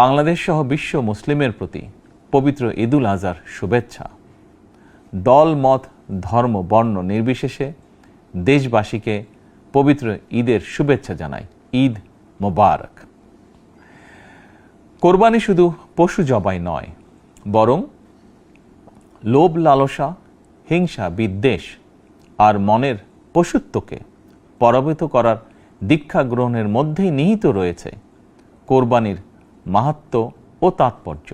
বাংলাদেশ সহ বিশ্ব মুসলিমের প্রতি পবিত্র ঈদুল আজহার শুভেচ্ছা। দল মত ধর্ম বর্ণ নির্বিশেষে দেশবাসীকে পবিত্র ঈদের শুভেচ্ছা জানাই। ঈদ মোবারক। কোরবানি শুধু পশু জবাই নয়, বরং লোভ লালসা, হিংসা, বিদ্বেষ আর মনের পশুত্বকে পরাভূত করার দীক্ষা গ্রহণের মধ্যেই নিহিত রয়েছে কোরবানির মাহাত্ম্য ও তাৎপর্য।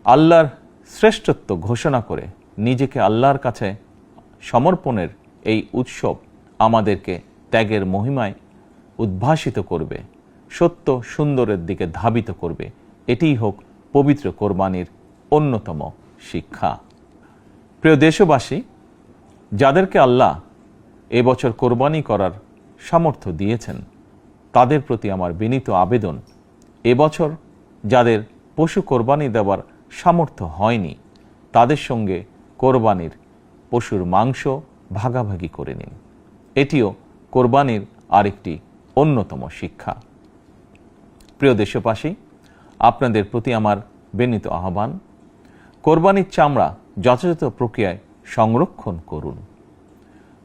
আল্লাহর শ্রেষ্ঠত্ব ঘোষণা করে নিজেকে আল্লাহর কাছে সমর্পণের এই উৎসব আমাদেরকে ত্যাগের মহিমায় উদ্ভাসিত করবে, সত্য সুন্দরের দিকে ধাবিত করবে। এটিই হোক পবিত্র কোরবানির অন্যতম শিক্ষা। প্রিয় দেশবাসী, যাদেরকে আল্লাহ এবছর কোরবানি করার সামর্থ্য দিয়েছেন, তাদের প্রতি আমার বিনীত আবেদন, এবছর যাদের পশু কোরবানি দেওয়ার সামর্থ্য হয়নি, তাদের সঙ্গে কোরবানির পশুর মাংস ভাগাভাগি করে নিন। এটিও কোরবানির আরেকটি অন্যতম শিক্ষা। প্রিয় দেশবাসী, আপনাদের প্রতি আমার বিনীত আহ্বান, কোরবানির চামড়া যথাযথ প্রক্রিয়ায় সংরক্ষণ করুন।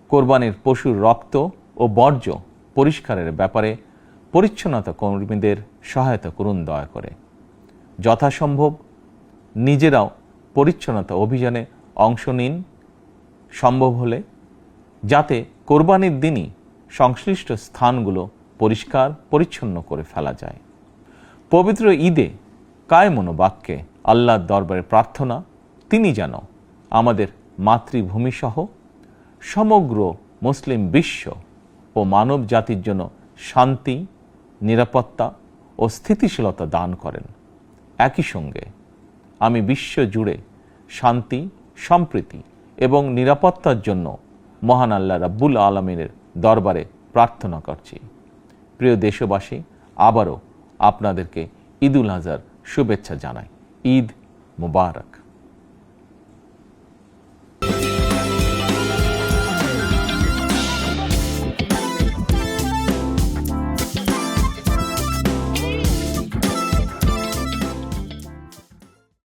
কোরবানির পশুর রক্ত ও বর্জ্য পরিষ্কারের ব্যাপারে পরিচ্ছন্নতা কর্মীদের সহায়তা করুন দয়া করে। যথাসম্ভব নিজেরাও পরিচ্ছন্নতা অভিযানে অংশ নিন সম্ভব হলে, যাতে কোরবানির দিনই সংশ্লিষ্ট স্থানগুলো পরিষ্কার পরিচ্ছন্ন করে ফেলা যায়। পবিত্র ঈদে কায় মনোবাক্যে আল্লাহর দরবারে প্রার্থনা, তিনি যেন আমাদের মাতৃভূমি সহ সমগ্র মুসলিম বিশ্ব ও মানব জাতির জন্য শান্তি, নিরাপত্তা ও স্থিতিশীলতা দান করেন। একই সঙ্গে আমি বিশ্ব জুড়ে শান্তি, সম্প্রীতি এবং নিরাপত্তার জন্য মহান আল্লাহ রাব্বুল আলামিনের দরবারে প্রার্থনা করছি। প্রিয় দেশবাসী, আবারও আপনাদেরকে ঈদুল আজহার শুভেচ্ছা জানাই। ঈদ মুবারক।